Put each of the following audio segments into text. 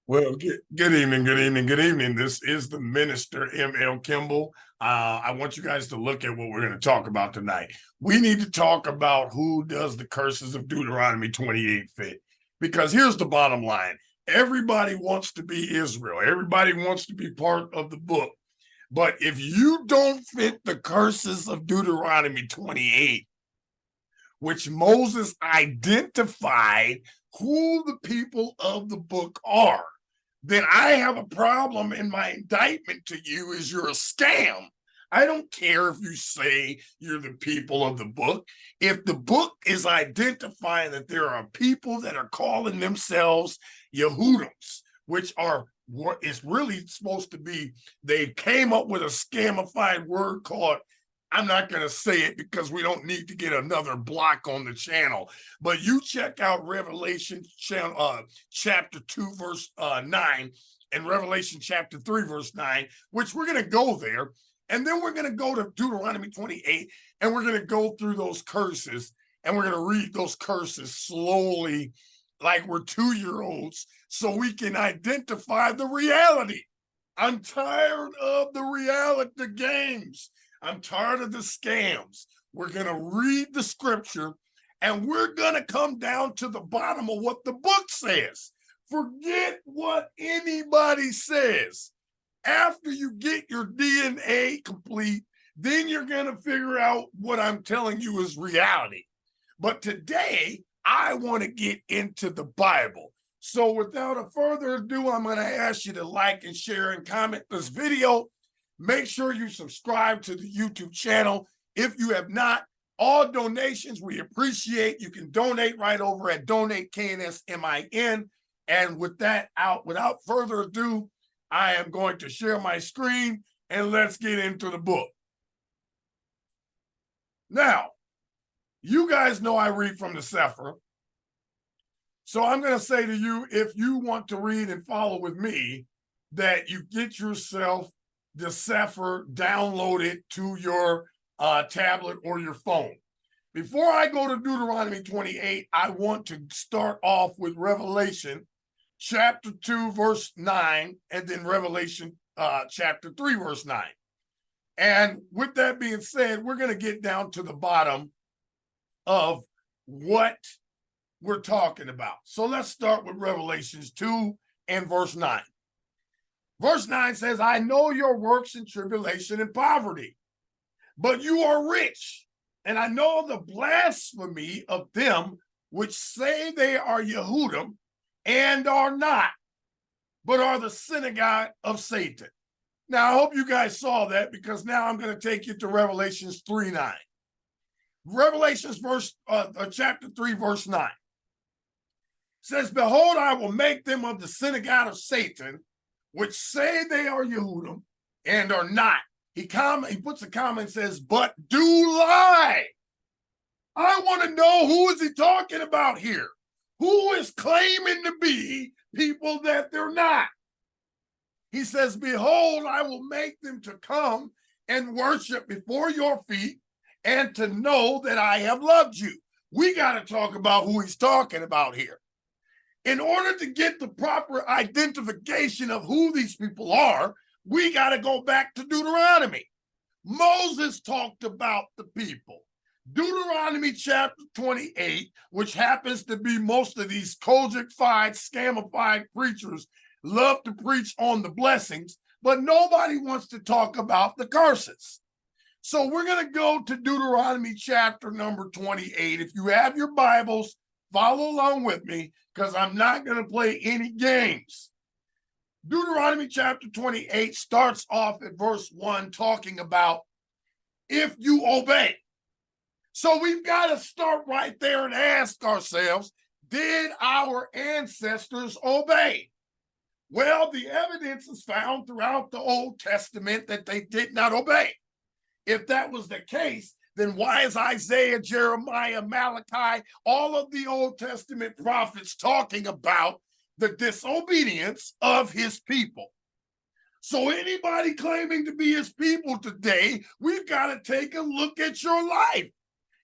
Well, good evening, good evening, good evening. This is the Minister M.L. Kimble. I want you guys to look at what we're going to talk about tonight. We need to talk about who does the curses of Deuteronomy 28 fit. Because here's the bottom line. Everybody wants to be Israel. Everybody wants to be part of the book. But if you don't fit the curses of Deuteronomy 28, which Moses identified who the people of the book are, then I have a problem, and my indictment to you is you're a scam. I don't care if you say you're the people of the book. If the book is identifying that there are people that are calling themselves Yehudams, which are what is really supposed to be, they came up with a scamified word called, I'm not going to say it because we don't need to get another block on the channel, but you check out Revelation chapter 2, verse 9, and Revelation chapter 3, verse 9, which we're going to go there. And then we're going to go to Deuteronomy 28, and we're going to go through those curses, and we're going to read those curses slowly like we're 2-year-olds so we can identify the reality. I'm tired of the reality games. I'm tired of the scams. We're going to read the scripture, and we're going to come down to the bottom of what the book says. Forget what anybody says. After you get your DNA complete, then you're going to figure out what I'm telling you is reality. But today, I want to get into the Bible. So without a further ado, I'm going to ask you to like and share and comment this video. Make sure you subscribe to the YouTube channel. If you have not, all donations we appreciate. You can donate right over at Donate KNSMIN. And with that out, without further ado, I am going to share my screen and let's get into the book. Now, you guys know I read from the Sefer. So I'm going to say to you, if you want to read and follow with me, that you get yourself the Sefer, download it to your tablet or your phone. Before I go to Deuteronomy 28, I want to start off with Revelation chapter 2, verse 9, and then Revelation chapter 3, verse 9. And with that being said, we're going to get down to the bottom of what we're talking about. So let's start with Revelations 2 and verse 9. Verse 9 says, I know your works in tribulation and poverty, but you are rich. And I know the blasphemy of them which say they are Yehudim and are not, but are the synagogue of Satan. Now, I hope you guys saw that, because now I'm going to take you to Revelations 3:9. Revelations chapter 3, verse 9 says, behold, I will make them of the synagogue of Satan, which say they are Yehudim and are not. He puts a comma and says, but do lie. I want to know, who is he talking about here? Who is claiming to be people that they're not? He says, behold, I will make them to come and worship before your feet and to know that I have loved you. We got to talk about who he's talking about here. In order to get the proper identification of who these people are, we got to go back to Deuteronomy. Moses talked about the people. Deuteronomy chapter 28, which happens to be most of these Kojic-fied, scamified preachers love to preach on the blessings, but nobody wants to talk about the curses. So we're going to go to Deuteronomy chapter number 28. If you have your Bibles, follow along with me, because I'm not going to play any games. Deuteronomy chapter 28 starts off at verse 1 talking about if you obey. So we've got to start right there and ask ourselves, did our ancestors obey? Well, the evidence is found throughout the Old Testament that they did not obey. If that was the case, then why is Isaiah, Jeremiah, Malachi, all of the Old Testament prophets talking about the disobedience of his people? So anybody claiming to be his people today, we've got to take a look at your life.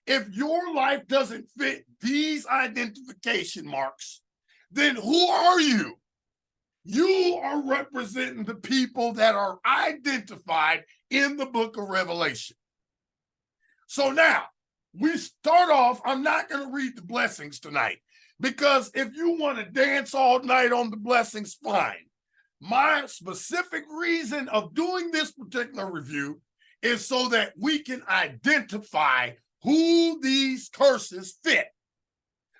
If your life doesn't fit these identification marks, then who are you? You are representing the people that are identified in the book of Revelation. So now we start off, I'm not going to read the blessings tonight, because if you want to dance all night on the blessings, fine. My specific reason of doing this particular review is so that we can identify who these curses fit.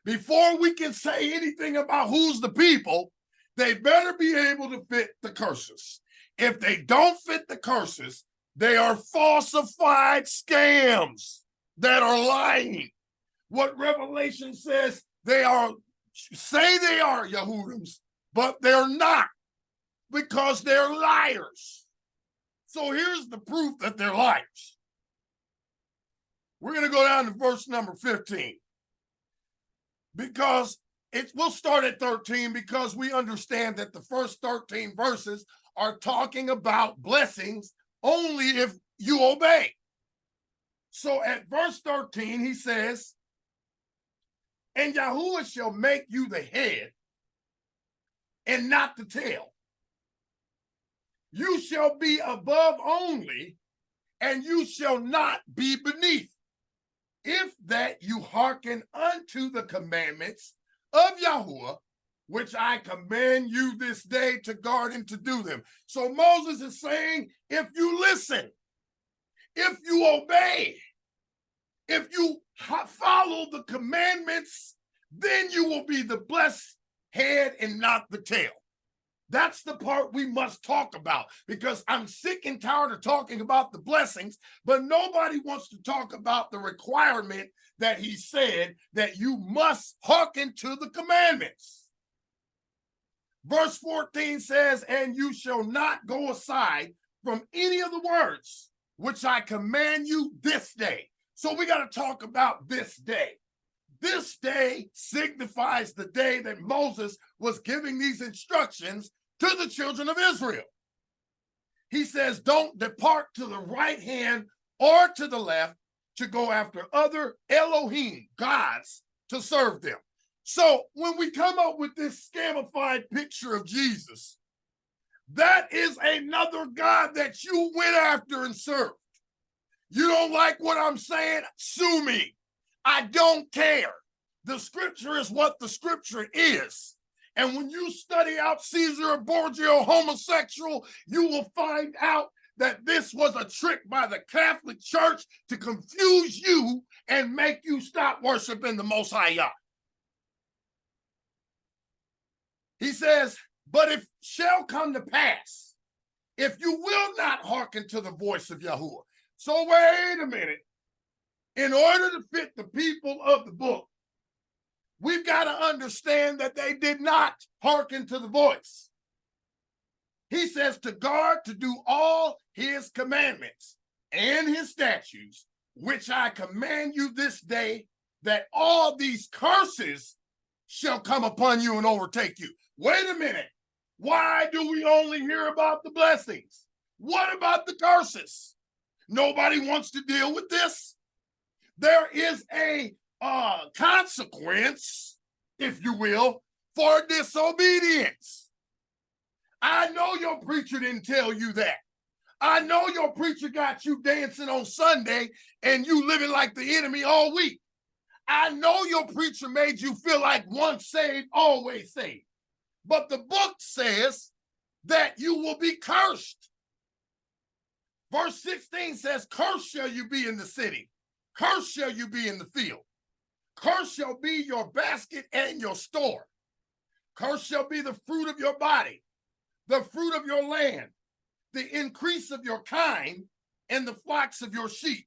Before we can say anything about who's the people, they better be able to fit the curses. If they don't fit the curses, they are falsified scams that are lying. What Revelation says, they are Yahudims, but they're not, because they're liars. So here's the proof that they're liars. We're going to go down to verse number 15, because we'll start at 13, because we understand that the first 13 verses are talking about blessings only if you obey. So at verse 13, he says, and Yahuwah shall make you the head and not the tail. You shall be above only, and you shall not be beneath, if that you hearken unto the commandments of Yahuwah, which I command you this day to guard and to do them. So Moses is saying, if you listen, if you obey, if you follow the commandments, then you will be the blessed head and not the tail. That's the part we must talk about, because I'm sick and tired of talking about the blessings, but nobody wants to talk about the requirement that he said that you must hearken to the commandments. Verse 14 says, and you shall not go aside from any of the words which I command you this day. So we got to talk about this day. This day signifies the day that Moses was giving these instructions to the children of Israel. He says, don't depart to the right hand or to the left to go after other Elohim, gods, to serve them. So when we come up with this scamified picture of Jesus, that is another God that you went after and served. You don't like what I'm saying? Sue me. I don't care. The scripture is what the scripture is. And when you study out Caesar Borgia homosexual, you will find out that this was a trick by the Catholic Church to confuse you and make you stop worshiping the Most High Yah. He says, but it shall come to pass, if you will not hearken to the voice of Yahuwah. So wait a minute. In order to fit the people of the book, we've got to understand that they did not hearken to the voice. He says to guard, to do all his commandments and his statutes, which I command you this day, that all these curses shall come upon you and overtake you. Wait a minute. Why do we only hear about the blessings? What about the curses? Nobody wants to deal with this. There is a consequence, if you will, for disobedience. I know your preacher didn't tell you that. I know your preacher got you dancing on Sunday and you living like the enemy all week. I know your preacher made you feel like once saved, always saved. But the book says that you will be cursed. Verse 16 says, cursed shall you be in the city. Cursed shall you be in the field. Cursed shall be your basket and your store. Cursed shall be the fruit of your body, the fruit of your land, the increase of your kind, and the flocks of your sheep.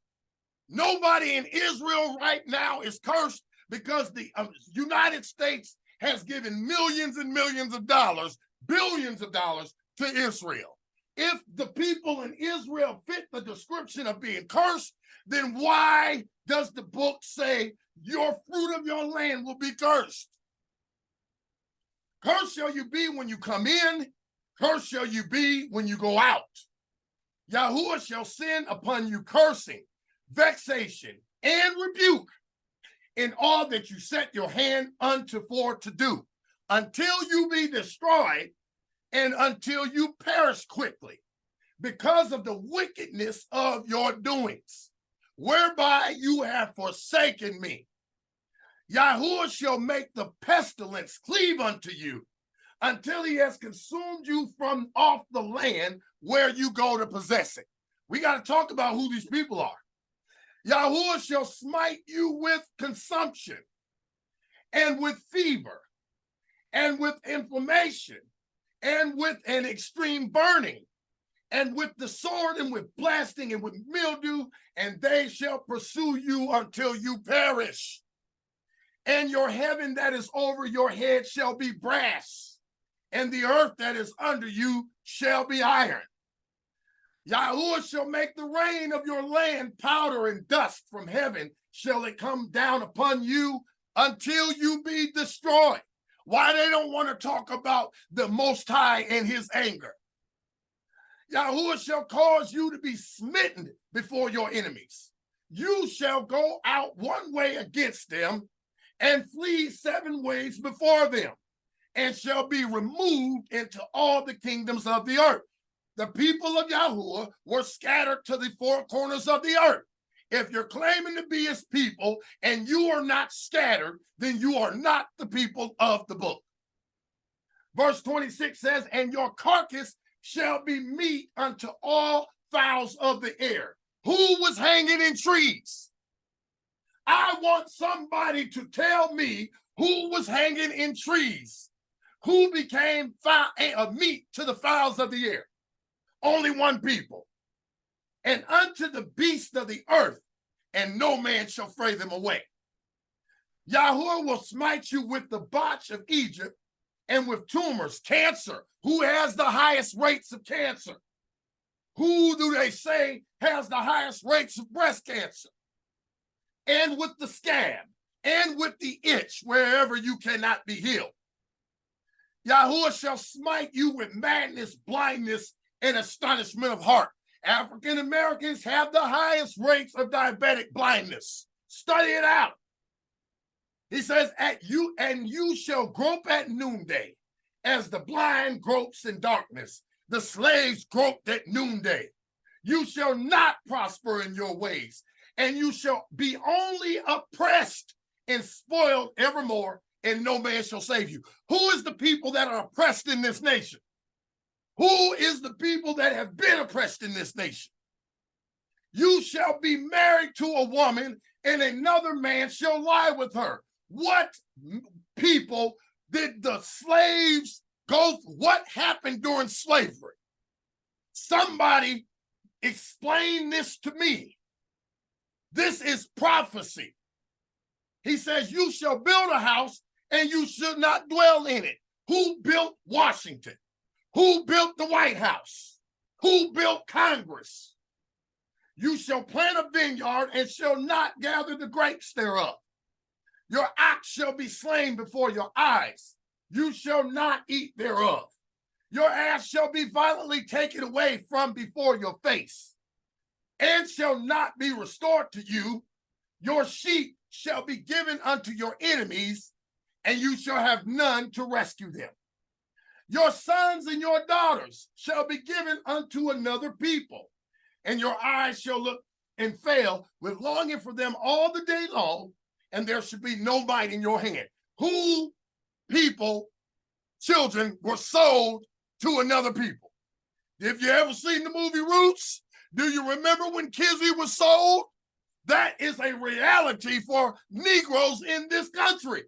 Nobody in Israel right now is cursed because the United States has given millions and millions of dollars, billions of dollars to Israel. If the people in Israel fit the description of being cursed, then why does the book say your fruit of your land will be cursed? Cursed shall you be when you come in, cursed shall you be when you go out. Yahuwah shall send upon you cursing, vexation, and rebuke in all that you set your hand unto for to do, until you be destroyed, and until you perish quickly, because of the wickedness of your doings, whereby you have forsaken me. Yahuwah shall make the pestilence cleave unto you until he has consumed you from off the land where you go to possess it. We got to talk about who these people are. Yahuwah shall smite you with consumption and with fever and with inflammation and with an extreme burning and with the sword and with blasting and with mildew, and they shall pursue you until you perish. And your heaven that is over your head shall be brass, and the earth that is under you shall be iron. Yahuwah shall make the rain of your land powder and dust from heaven shall it come down upon you until you be destroyed. Why they don't want to talk about the Most High and his anger? Yahuwah shall cause you to be smitten before your enemies. You shall go out one way against them and flee 7 ways before them, and shall be removed into all the kingdoms of the earth. The people of Yahuwah were scattered to the 4 corners of the earth. If you're claiming to be his people and you are not scattered, then you are not the people of the book. Verse 26 says, and your carcass shall be meat unto all fowls of the air. Who was hanging in trees? I want somebody to tell me who was hanging in trees, who became meat to the fowls of the air. Only one people. And unto the beasts of the earth, and no man shall fray them away. Yahuwah will smite you with the botch of Egypt and with tumors, cancer. Who has the highest rates of cancer? Who do they say has the highest rates of breast cancer? And with the scab, and with the itch, wherever you cannot be healed. Yahuwah shall smite you with madness, blindness, and astonishment of heart. African Americans have the highest rates of diabetic blindness. Study it out. He says, you shall grope at noonday, as the blind gropes in darkness. The slaves groped at noonday. You shall not prosper in your ways, and you shall be only oppressed and spoiled evermore, and no man shall save you. Who is the people that are oppressed in this nation? Who is the people that have been oppressed in this nation? You shall be married to a woman, and another man shall lie with her. What people did the slaves go through? What happened during slavery? Somebody explain this to me. This is prophecy. He says, you shall build a house and you should not dwell in it. Who built Washington? Who built the White House? Who built Congress? You shall plant a vineyard and shall not gather the grapes thereof. Your ox shall be slain before your eyes. You shall not eat thereof. Your ass shall be violently taken away from before your face, and shall not be restored to you. Your sheep shall be given unto your enemies, and you shall have none to rescue them. Your sons and your daughters shall be given unto another people, and your eyes shall look and fail with longing for them all the day long, and there should be no might in your hand. Who people, children, were sold to another people? If you ever seen the movie Roots, do you remember when Kizzy was sold? That is a reality for Negroes in this country.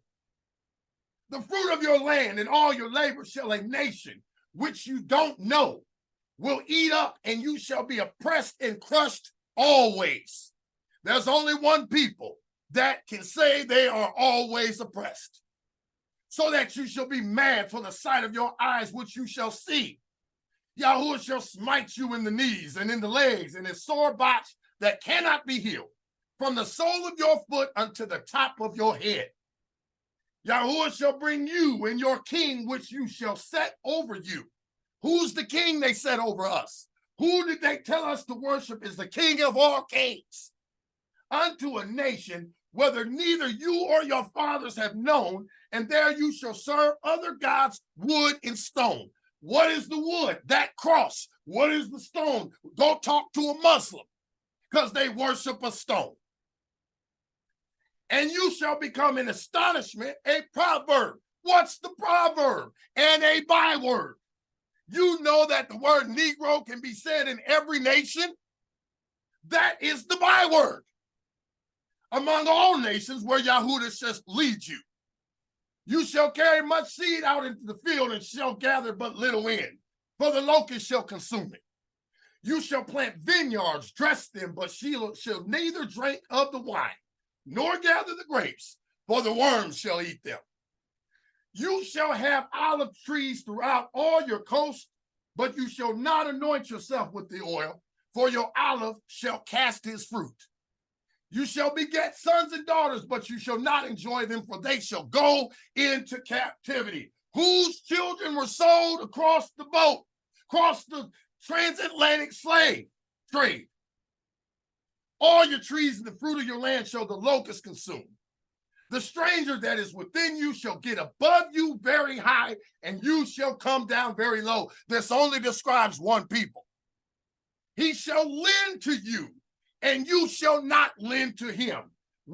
The fruit of your land and all your labor shall a nation which you don't know will eat up, and you shall be oppressed and crushed always. There's only one people that can say they are always oppressed, so that you shall be mad for the sight of your eyes, which you shall see. Yahuwah shall smite you in the knees and in the legs, and in sore botch that cannot be healed, from the sole of your foot unto the top of your head. Yahuwah shall bring you and your king, which you shall set over you. Who's the king they set over us? Who did they tell us to worship is the king of all kings? Unto a nation whether neither you or your fathers have known, and there you shall serve other gods, wood and stone. What is the wood? That cross. What is the stone? Go talk to a Muslim, because they worship a stone. And you shall become an astonishment, a proverb. What's the proverb? And a byword. You know that the word Negro can be said in every nation? That is the byword among all nations where Yahudah shall lead you. You shall carry much seed out into the field and shall gather but little in, for the locust shall consume it. You shall plant vineyards, dress them, but shall neither drink of the wine, nor gather the grapes, for the worms shall eat them. You shall have olive trees throughout all your coast, but you shall not anoint yourself with the oil, for your olive shall cast his fruit. You shall beget sons and daughters, but you shall not enjoy them, for they shall go into captivity. Whose children were sold across the boat, across the transatlantic slave trade? All your trees and the fruit of your land shall the locust consume. The stranger that is within you shall get above you very high, and you shall come down very low. This only describes one people. He shall lend to you, and you shall not lend to him.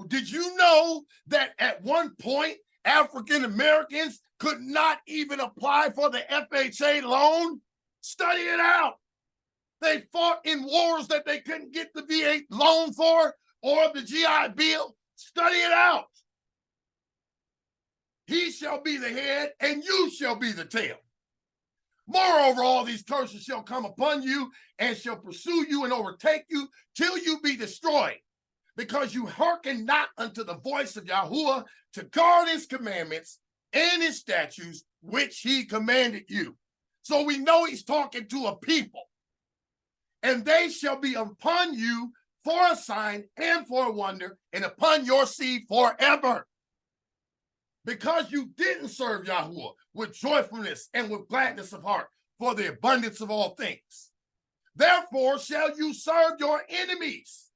Did you know that at one point, African Americans could not even apply for the FHA loan? Study it out. They fought in wars that they couldn't get the VA loan for, or the GI Bill. Study it out. He shall be the head, and you shall be the tail. Moreover, all these curses shall come upon you, and shall pursue you and overtake you till you be destroyed, because you hearken not unto the voice of Yahuwah to guard his commandments and his statutes, which he commanded you. So we know he's talking to a people. And they shall be upon you for a sign and for a wonder, and upon your seed forever. Because you didn't serve Yahuwah with joyfulness and with gladness of heart for the abundance of all things. Therefore shall you serve your enemies,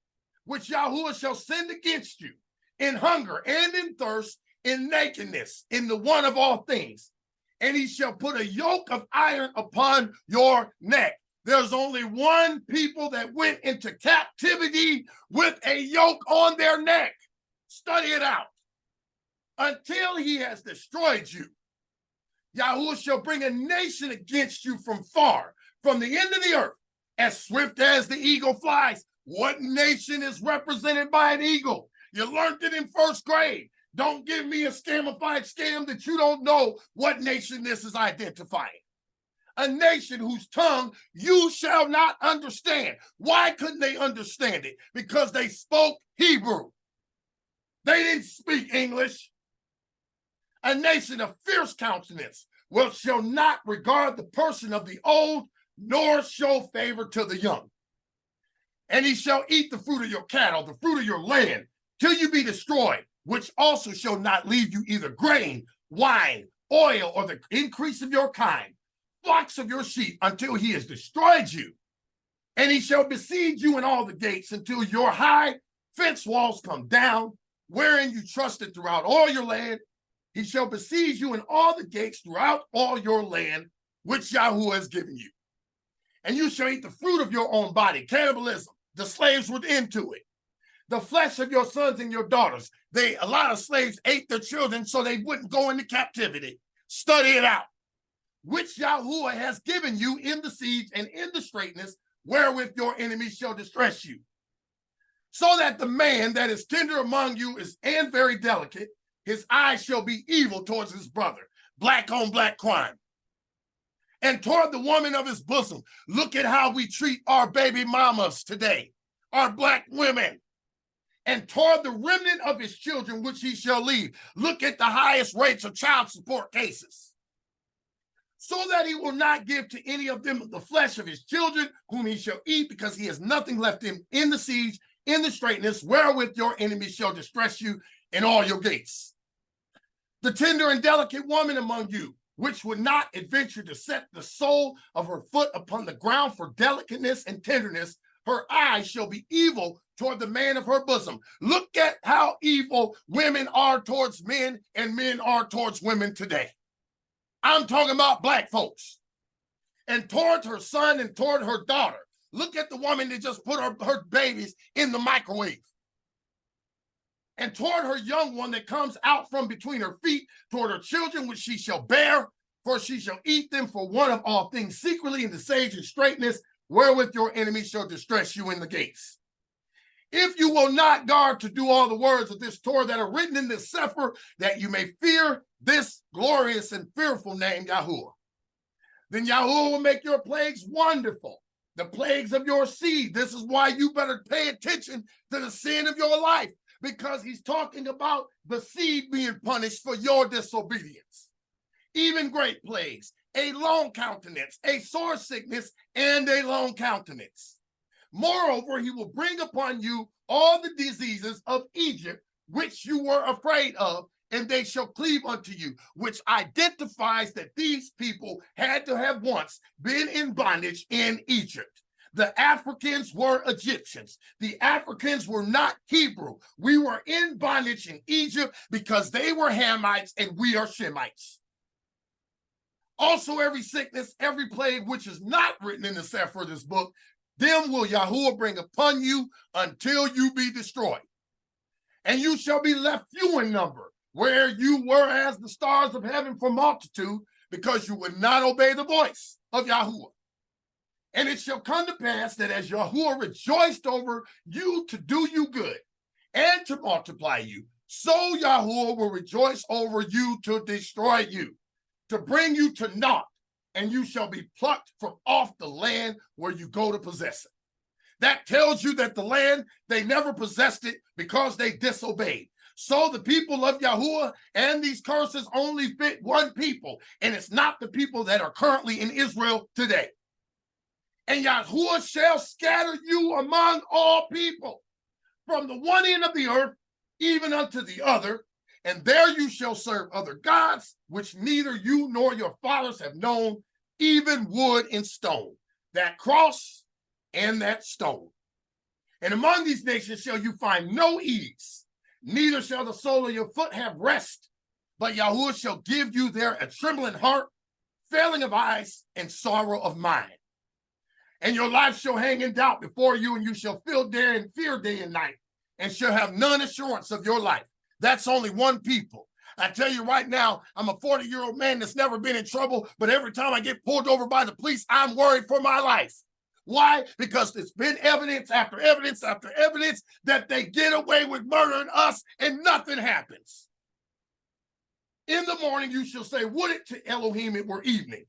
which Yahuwah shall send against you, in hunger and in thirst, in nakedness, in the want of all things. And he shall put a yoke of iron upon your neck. There's only one people that went into captivity with a yoke on their neck. Study it out. Until he has destroyed you. Yahuwah shall bring a nation against you from far, from the end of the earth, as swift as the eagle flies. What nation is represented by an eagle? You learned it in first grade. Don't give me a scamified scam that you don't know what nation this is identifying. A nation whose tongue you shall not understand. Why couldn't they understand it? Because they spoke Hebrew. They didn't speak English. A nation of fierce countenance shall not regard the person of the old, nor show favor to the young. And he shall eat the fruit of your cattle, the fruit of your land, till you be destroyed, which also shall not leave you either grain, wine, oil, or the increase of your kind, flocks of your sheep, until he has destroyed you. And he shall besiege you in all the gates until your high fence walls come down, wherein you trusted throughout all your land. He shall besiege you in all the gates throughout all your land, which Yahuwah has given you. And you shall eat the fruit of your own body, cannibalism. The slaves were into it. The flesh of your sons and your daughters. A lot of slaves ate their children so they wouldn't go into captivity. Study it out. Which Yahuwah has given you in the siege and in the straitness, wherewith your enemies shall distress you. So that the man that is tender among you is and very delicate, his eyes shall be evil towards his brother, black on black crime. And toward the woman of his bosom, look at how we treat our baby mamas today, our black women. And toward the remnant of his children, which he shall leave, look at the highest rates of child support cases. So that he will not give to any of them the flesh of his children, whom he shall eat, because he has nothing left in the siege, in the straitness, wherewith your enemies shall distress you in all your gates. The tender and delicate woman among you, which would not adventure to set the sole of her foot upon the ground for delicateness and tenderness, her eyes shall be evil toward the man of her bosom. Look at how evil women are towards men and men are towards women today. I'm talking about black folks. and toward her son and toward her daughter. Look at the woman that just put her babies in the microwave. And toward her young one that comes out from between her feet, toward her children which she shall bear, for she shall eat them for one of all things secretly in the sage and straightness, wherewith your enemies shall distress you in the gates. If you will not guard to do all the words of this Torah that are written in this Sefer, that you may fear this glorious and fearful name, Yahuwah, then Yahuwah will make your plagues wonderful, the plagues of your seed. This is why you better pay attention to the sin of your life, because he's talking about the seed being punished for your disobedience. Even great plagues, a long countenance, a sore sickness, and a long countenance. Moreover, he will bring upon you all the diseases of Egypt, which you were afraid of, and they shall cleave unto you, which identifies that these people had to have once been in bondage in Egypt. The Africans were Egyptians. The Africans were not Hebrew. We were in bondage in Egypt because they were Hamites and we are Shemites. Also, every sickness, every plague which is not written in the Sefer of this book, them will Yahuwah bring upon you until you be destroyed. And you shall be left few in number, where you were as the stars of heaven for multitude, because you would not obey the voice of Yahuwah. And it shall come to pass that as Yahuwah rejoiced over you to do you good and to multiply you, so Yahuwah will rejoice over you to destroy you, to bring you to naught, and you shall be plucked from off the land where you go to possess it. That tells you that the land, they never possessed it because they disobeyed. So the people of Yahuwah and these curses only fit one people, and it's not the people that are currently in Israel today. And Yahuwah shall scatter you among all people, from the one end of the earth even unto the other, and there you shall serve other gods, which neither you nor your fathers have known, even wood and stone, that cross and that stone. And among these nations shall you find no ease, neither shall the sole of your foot have rest, but Yahuwah shall give you there a trembling heart, failing of eyes, and sorrow of mind. And your life shall hang in doubt before you, and you shall feel there and fear day and night, and shall have none assurance of your life. That's only one people. I tell you right now, I'm a 40-year-old man that's never been in trouble, but every time I get pulled over by the police, I'm worried for my life. Why? Because it's been evidence after evidence after evidence that they get away with murdering us and nothing happens. In the morning, you shall say, would it to Elohim it were evening.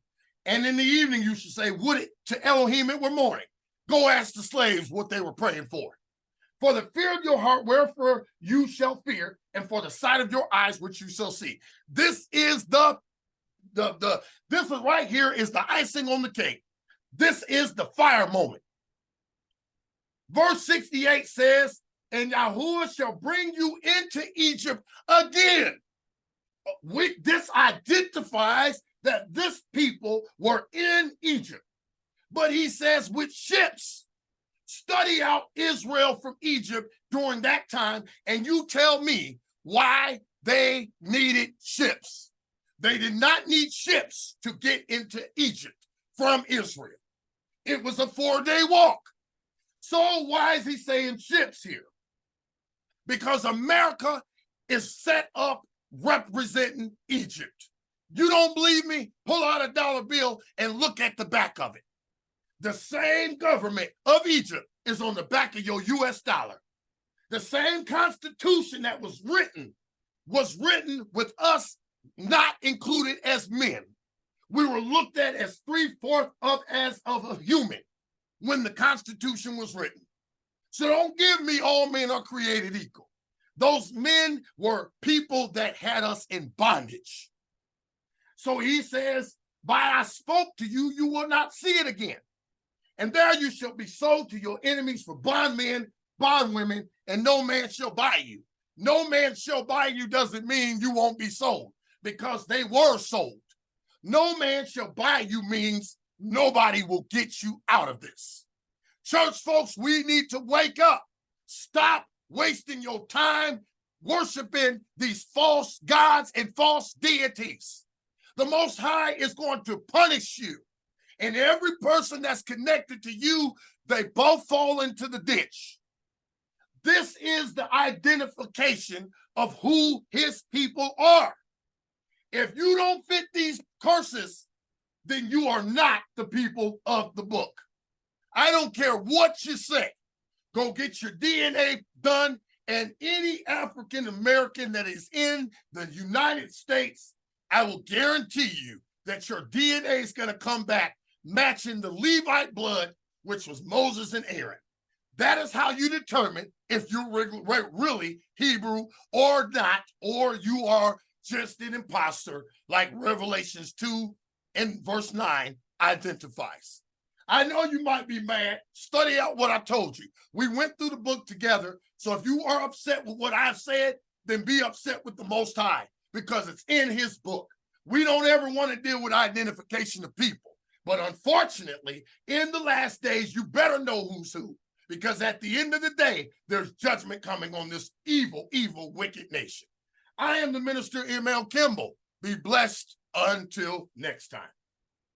And in the evening, you shall say, would it to Elohim it were morning. Go ask the slaves what they were praying for. For the fear of your heart, wherefore you shall fear, and for the sight of your eyes, which you shall see. This is this is right here is the icing on the cake. This is the fire moment. Verse 68 says, and Yahuwah shall bring you into Egypt again. This identifies that this people were in Egypt. But he says with ships. Study out Israel from Egypt during that time, and you tell me why they needed ships. They did not need ships to get into Egypt from Israel. It was a 4-day walk. So why is he saying ships here? Because America is set up representing Egypt. You don't believe me? Pull out a dollar bill and look at the back of it. The same government of Egypt is on the back of your US dollar. The same constitution that was written with us not included as men. We were looked at as 3/4 of a human when the Constitution was written. So don't give me all men are created equal. Those men were people that had us in bondage. So he says, by I spoke to you, you will not see it again. And there you shall be sold to your enemies for bondmen, bondwomen, and no man shall buy you. No man shall buy you doesn't mean you won't be sold, because they were sold. No man shall buy you means nobody will get you out of this. Church folks, we need to wake up. Stop wasting your time worshiping these false gods and false deities. The Most High is going to punish you. And every person that's connected to you, they both fall into the ditch. This is the identification of who his people are. If you don't fit these curses, then you are not the people of the book. I don't care what you say. Go get your DNA done, and any African American that is in the United States, I will guarantee you that your DNA is going to come back matching the Levite blood, which was Moses and Aaron. That is how you determine if you're really Hebrew or not, or you are just an imposter, like Revelations 2 and verse 9 identifies. I know you might be mad. Study out what I told you. We went through the book together. So if you are upset with what I've said, then be upset with the Most High, because it's in his book. We don't ever want to deal with identification of people. But unfortunately, in the last days, you better know who's who, because at the end of the day, there's judgment coming on this evil, evil, wicked nation. I am the minister, ML Kimble. Be blessed until next time.